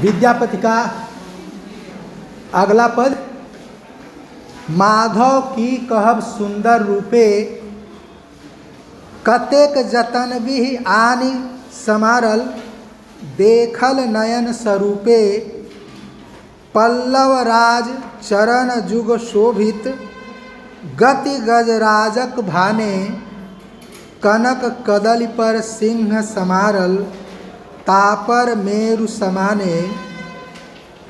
विद्यापति का अगला पद, माधव की कहब सुंदर रूपे, कतेक जतन भी आनि समारल, देखल नयन स्वरूपे, पल्लव राज चरण जुग शोभित, गति गजराजक भाने, कनक कदली पर सिंह समारल, तापर मेरु समाने,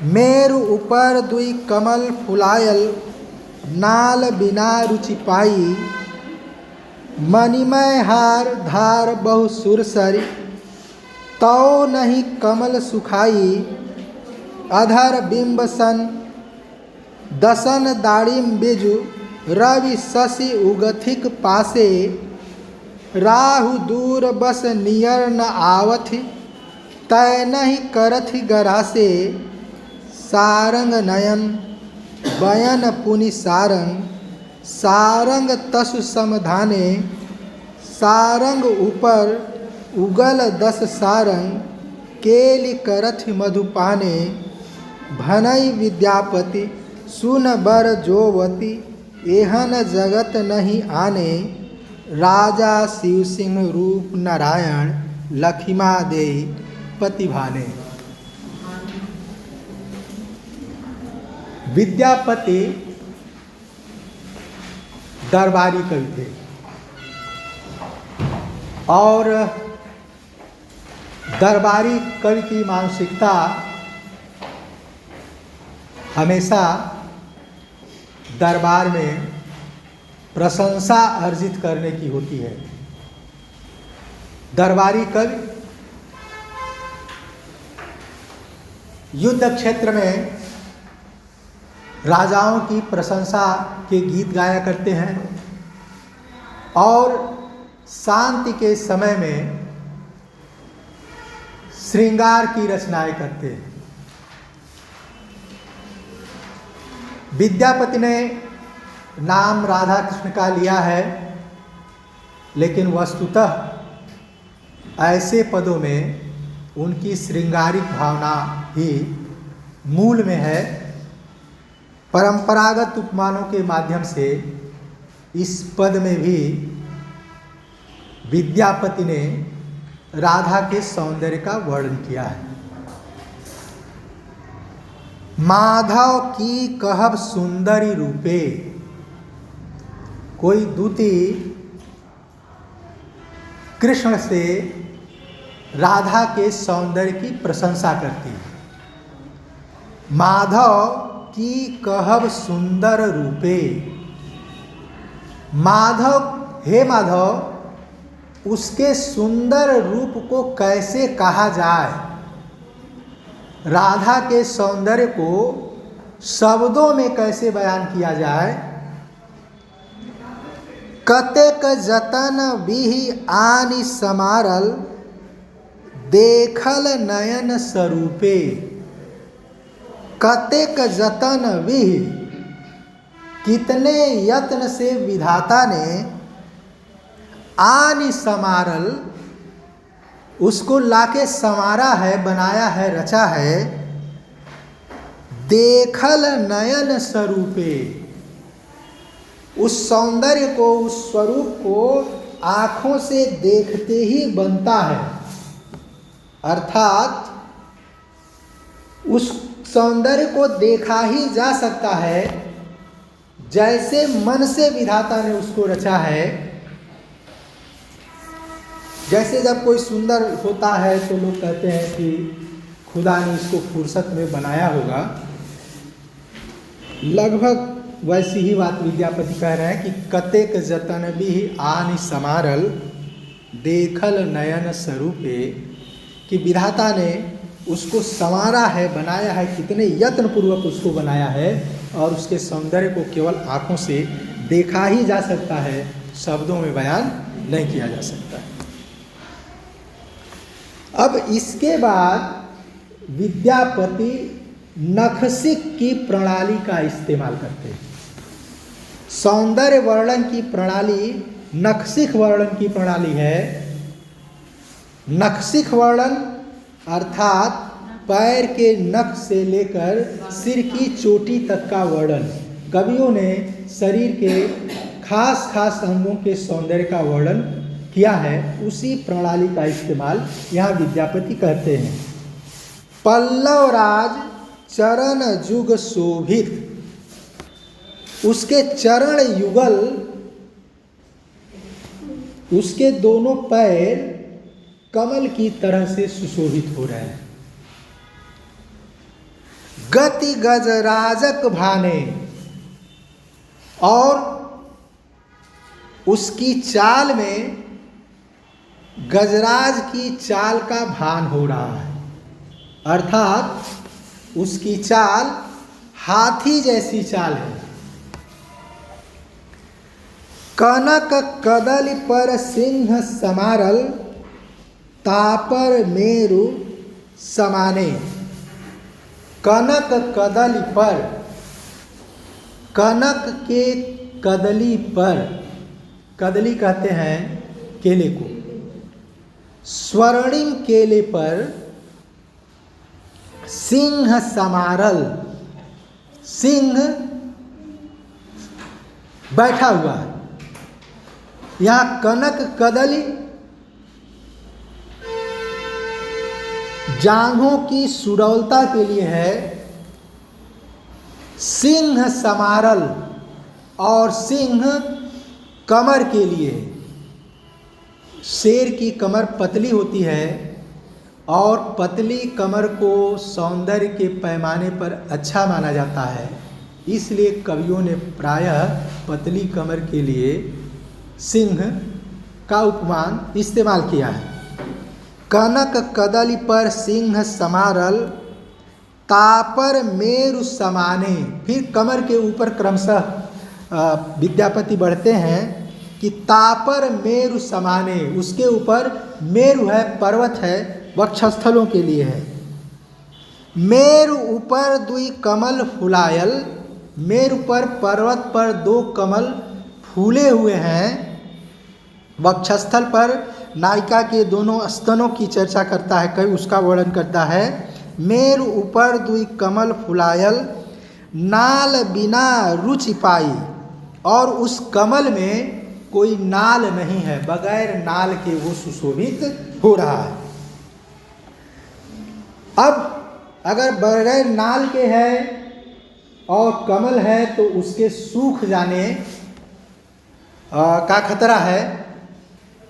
मेरु ऊपर दुई कमल फुलायल, नाल बिना रुचि पाई, मणिमय हार धार बहु सुरसरी, तौ नहीं कमल सुखाई, अधर बिंब सन दसन दाड़िम बिजु, रवि शशि उगथिक पासे, राहु दूर बस नियर न आवथि, तय नहीं करथि गरासे, सारंग नयन बयन पुनि सारंग, सारंग तसु समधाने, सारंग ऊपर उगल दस सारंग, केलि करथि मधुपाने, भनई विद्यापति सुन बर जोवती, एहन जगत नहीं आने, राजा शिव सिंह रूप नारायण, लखिमा देई पति भाने। विद्यापति दरबारी कवि थे और दरबारी कवि की मानसिकता हमेशा दरबार में प्रशंसा अर्जित करने की होती है। दरबारी कवि युद्ध क्षेत्र में राजाओं की प्रशंसा के गीत गाया करते हैं और शांति के समय में श्रृंगार की रचनाएं करते हैं। विद्यापति ने नाम राधा कृष्ण का लिया है, लेकिन वस्तुतः ऐसे पदों में उनकी श्रृंगारिक भावना ही मूल में है। परंपरागत उपमानों के माध्यम से इस पद में भी विद्यापति ने राधा के सौंदर्य का वर्णन किया है। माधव की कहब सुंदरी रूपे, कोई दूती कृष्ण से राधा के सौंदर्य की प्रशंसा करती है। माधव की कहब सुंदर रूपे, माधव, हे माधव, उसके सुंदर रूप को कैसे कहा जाए, राधा के सौंदर्य को शब्दों में कैसे बयान किया जाए। कतेक जतन बिहि आनि समारल, देखल नयन स्वरूपे, कतेक जतन विहि, कितने यत्न से विधाता ने आनि समारल, उसको लाके संवारा है, बनाया है, रचा है। देखल नयन स्वरूपे, उस सौंदर्य को, उस स्वरूप को आँखों से देखते ही बनता है, अर्थात उस सौंदर्य को देखा ही जा सकता है जैसे मन से विधाता ने उसको रचा है। जैसे जब कोई सुंदर होता है तो लोग कहते हैं कि खुदा ने इसको फुर्सत में बनाया होगा, लगभग वैसी ही बात विद्यापति कह रहे हैं कि कतेक जतन भी आनि समारल, देखल नयन स्वरूपे, कि विधाता ने उसको संवारा है, बनाया है, कितने यत्न पूर्वक उसको बनाया है और उसके सौंदर्य को केवल आँखों से देखा ही जा सकता है, शब्दों में बयान नहीं किया जा सकता है। अब इसके बाद विद्यापति नखशिख की प्रणाली का इस्तेमाल करते हैं। सौंदर्य वर्णन की प्रणाली नखशिख वर्णन की प्रणाली है। नखशिख वर्णन अर्थात पैर के नख से लेकर सिर की चोटी तक का वर्णन। कवियों ने शरीर के खास खास अंगों के सौंदर्य का वर्णन किया है, उसी प्रणाली का इस्तेमाल यहाँ विद्यापति करते हैं। पल्लव राज चरण जुग शोभित, उसके चरण युगल, उसके दोनों पैर कमल की तरह से सुशोभित हो रहे हैं। गति गजराजक भाने, और उसकी चाल में गजराज की चाल का भान हो रहा है, अर्थात उसकी चाल हाथी जैसी चाल है। कनक कदली पर सिंह समारल, तापर मेरु समाने। कनक कदली पर, कनक के कदली पर, कदली कहते हैं केले को, स्वर्णिम केले पर सिंह समारल, सिंह बैठा हुआ है। यहाँ कनक कदली जांघों की सुडौलता के लिए है, सिंह समारल और सिंह कमर के लिए। शेर की कमर पतली होती है और पतली कमर को सौंदर्य के पैमाने पर अच्छा माना जाता है, इसलिए कवियों ने प्रायः पतली कमर के लिए सिंह का उपमान इस्तेमाल किया है। कनक कदली पर सिंह समारल, तापर मेरु समाने। फिर कमर के ऊपर क्रमशः विद्यापति बढ़ते हैं कि तापर मेरु समाने, उसके ऊपर मेरु है, पर्वत है, वक्षस्थलों के लिए है। मेरु ऊपर दुई कमल फुलायल, मेरु पर पर्वत पर दो कमल फूले हुए हैं। वक्षस्थल पर नायिका के दोनों स्तनों की चर्चा करता है, कभी उसका वर्णन करता है। मेरु ऊपर दुई कमल फुलायल, नाल बिना रुचि पाई, और उस कमल में कोई नाल नहीं है, बगैर नाल के वो सुशोभित हो रहा है। अब अगर बगैर नाल के है और कमल है तो उसके सूख जाने का खतरा है,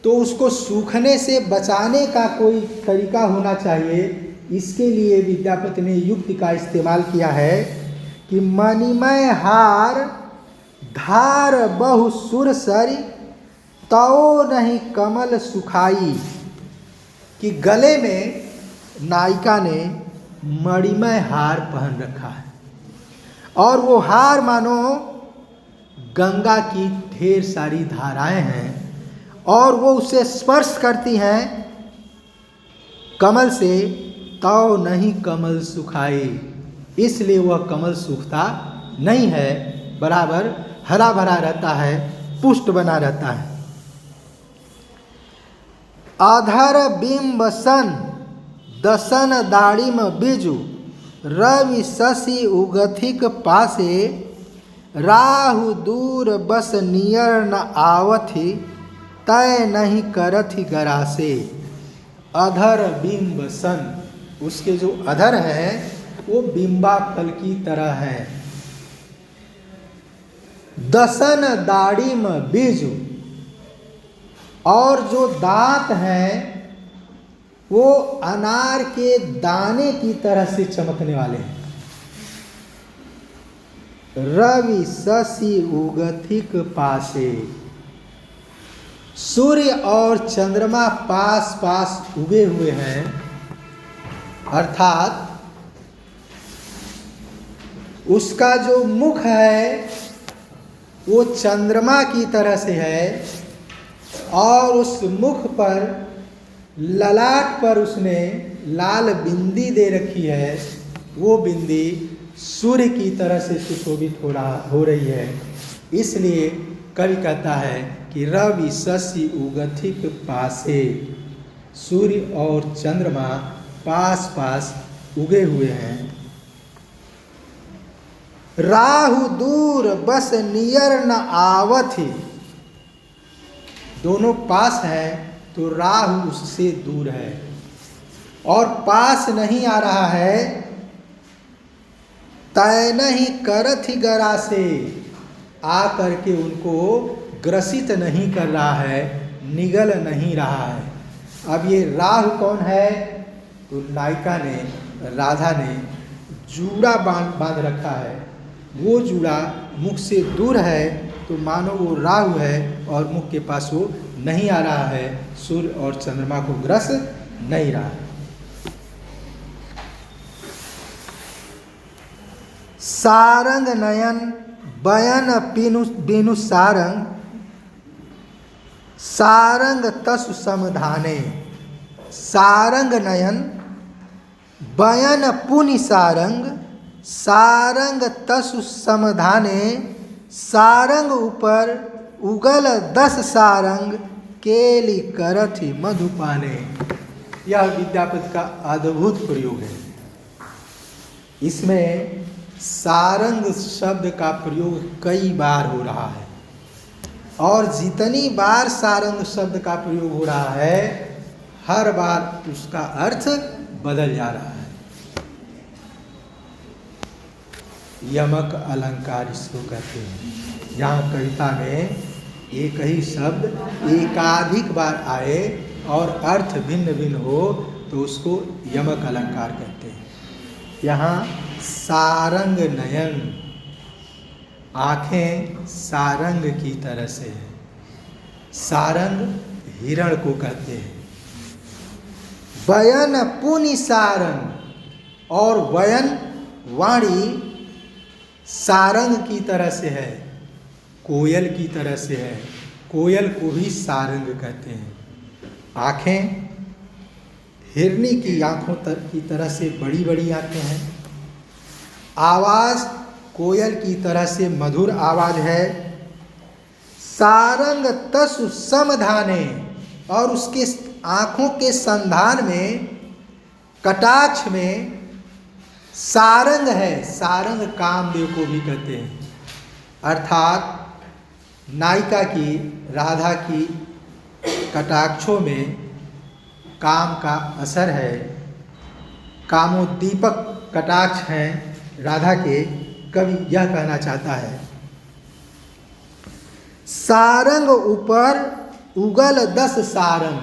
तो उसको सूखने से बचाने का कोई तरीका होना चाहिए। इसके लिए विद्यापति ने युक्ति का इस्तेमाल किया है कि मणिमय हार धार बहु सुरसरी, तो नहीं कमल सुखाई। कि गले में नायिका ने मणिमय हार पहन रखा है और वो हार मानो गंगा की ढेर सारी धाराएं हैं और वो उसे स्पर्श करती हैं कमल से, तो नहीं कमल सुखाई। इसलिए वह कमल सूखता नहीं है, बराबर हरा भरा रहता है, पुष्ट बना रहता है। आधर बिंब सन दसन दाड़िम बिजु, रवि शशि उगथिक पासे, राहु दूर बस नियर न आवथि, तय नहीं करथि गरासे। अधर बिंब सन, उसके जो अधर हैं वो बिंबा फल की तरह है। दसन दाड़िम बीजु, और जो दांत हैं वो अनार के दाने की तरह से चमकने वाले हैं। रवि शशि उगथिक पासे, सूर्य और चंद्रमा पास पास उगे हुए हैं, अर्थात उसका जो मुख है वो चंद्रमा की तरह से है और उस मुख पर ललाट पर उसने लाल बिंदी दे रखी है, वो बिंदी सूर्य की तरह से सुशोभित हो रही है। इसलिए कवि कहता है कि रवि शशि उगथिक पासे, सूर्य और चंद्रमा पास पास उगे हुए हैं। राहु दूर बस नियर न आवथि, दोनों पास है तो राहु उससे दूर है, और पास नहीं आ रहा है तय नहीं करत ही गरा से, आ करके उनको ग्रसित नहीं कर रहा है, निगल नहीं रहा है। अब ये राहु कौन है? तो नायिका ने, राधा ने जूड़ा बांध रखा है, वो जूड़ा मुख से दूर है तो मानो वो राहु है और मुख के पास वो नहीं आ रहा है, सूर्य और चंद्रमा को ग्रस नहीं रहा है। सारंग नयन बयन बिनु सारंग, सारंग तसु समधाने, सारंग नयन बयन पुनि सारंग, सारंग तसु समधाने, सारंग ऊपर उगल 10 सारंग, केली करथि मधुपाने। यह विद्यापति का अद्भुत प्रयोग है। इसमें सारंग शब्द का प्रयोग कई बार हो रहा है, और जितनी बार सारंग शब्द का प्रयोग हो रहा है हर बार उसका अर्थ बदल जा रहा है। यमक अलंकार इसको कहते हैं। यहाँ कविता में एक ही शब्द एकाधिक बार आए और अर्थ भिन्न भिन्न हो तो उसको यमक अलंकार कहते हैं। यहाँ सारंग नयन, आँखें सारंग की तरह से है। सारंग हिरण को कहते हैं। वयन पुनि सारंग, और वयन वाणी सारंग की तरह से है, कोयल की तरह से है। कोयल को भी सारंग कहते हैं। आँखें हिरनी की आँखों की तरह से बड़ी बड़ी आँखें हैं। आवाज़ कोयल की तरह से मधुर आवाज़ है। सारंग तसु समधाने, और उसके आँखों के संधान में, कटाक्ष में सारंग है। सारंग कामदेव को भी कहते हैं, अर्थात नायिका की, राधा की कटाक्षों में काम का असर है। कामोद्दीपक कटाक्ष हैं राधा के। कवि यह कहना चाहता है, सारंग ऊपर उगल 10 सारंग,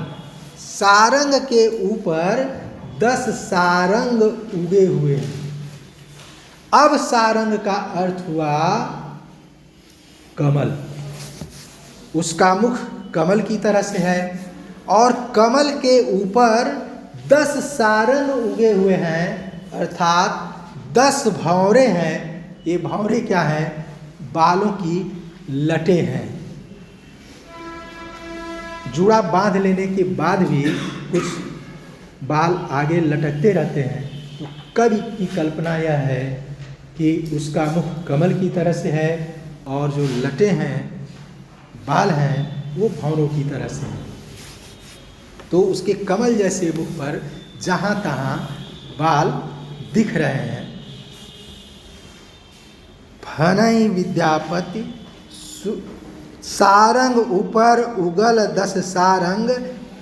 सारंग के ऊपर 10 सारंग उगे हुए हैं। अब सारंग का अर्थ हुआ कमल। उसका मुख कमल की तरह से है, और कमल के ऊपर 10 सारंग उगे हुए हैं, अर्थात 10 भंवरे हैं। ये भंवरे क्या हैं? बालों की लटें हैं। जूड़ा बांध लेने के बाद भी कुछ बाल आगे लटकते रहते हैं। तो कवि की कल्पना यह है कि उसका मुख कमल की तरह से है, और जो लटें हैं, बाल हैं, वो भंवरों की तरह से हैं। तो उसके कमल जैसे मुख पर जहाँ तहाँ बाल दिख रहे हैं। भनई विद्यापति सारंग ऊपर उगल 10 सारंग,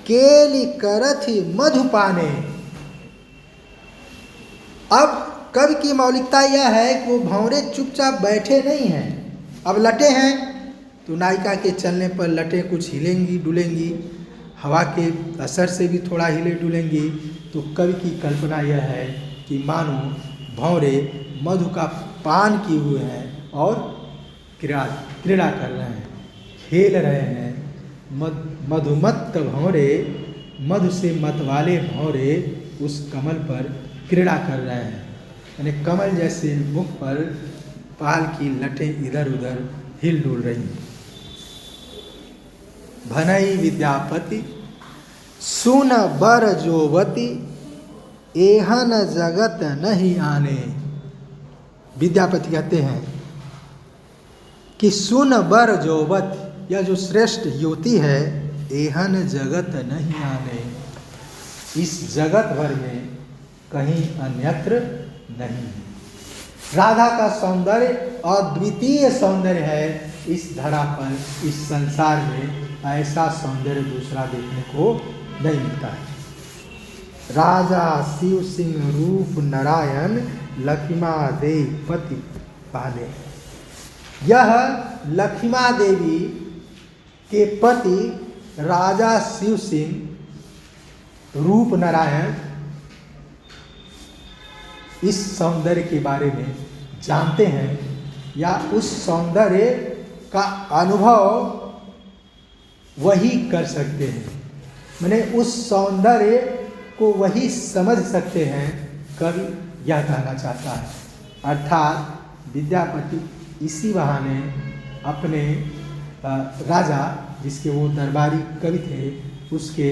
केली करथि मधुपाने। अब कवि की मौलिकता यह है कि वो भंवरे चुपचाप बैठे नहीं हैं। अब लटे हैं तो नायिका के चलने पर लटें कुछ हिलेंगी डुलेंगी, हवा के असर से भी थोड़ा हिले डुलेंगी। तो कवि की कल्पना यह है कि मानो भंवरे मधु का पान किए हुए हैं और क्रीड़ा कर रहे हैं, खेल रहे हैं। मधुमत्त भंवरे, मधु से मत वाले भंवरे उस कमल पर क्रीड़ा कर रहे हैं। यानी कमल जैसे मुख पर बाल की लटें इधर उधर हिल डुल रही हैं। भनई विद्यापति सुन बर जोवती, एहन जगत नहीं आने। विद्यापति कहते हैं कि सुन बर जोवत, यह जो श्रेष्ठ युवती है, एहन जगत नहीं आने, इस जगत भर में कहीं अन्यत्र नहीं है। राधा का सौंदर्य अद्वितीय सौंदर्य है। इस धरा पर, इस संसार में ऐसा सौंदर्य दूसरा देखने को नहीं मिलता है। राजा शिव सिंह रूप नारायण लक्ष्मा देवी पति पाले। यह लक्ष्मा देवी के पति राजा शिव सिंह रूप नारायण इस सौंदर्य के बारे में जानते हैं या उस सौंदर्य का अनुभव वही कर सकते हैं, माने उस सौंदर्य को वही समझ सकते हैं, कवि यह कहना चाहता है। अर्थात विद्यापति इसी बहाने अपने राजा, जिसके वो दरबारी कवि थे, उसके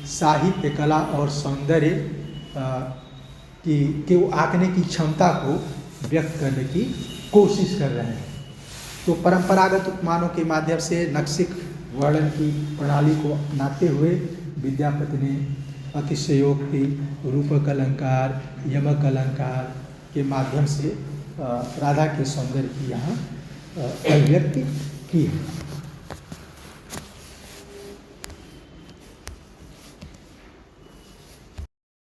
साहित्य कला और सौंदर्य कि वो आंकने की क्षमता को व्यक्त करने की कोशिश कर रहे हैं। तो परंपरागत उपमानों के माध्यम से नक्सिक वर्णन की प्रणाली को अपनाते हुए विद्यापति ने अतिशयोक्ति, रूपक अलंकार, यमक अलंकार के माध्यम से राधा के सौंदर्य की यहाँ अभिव्यक्ति की है।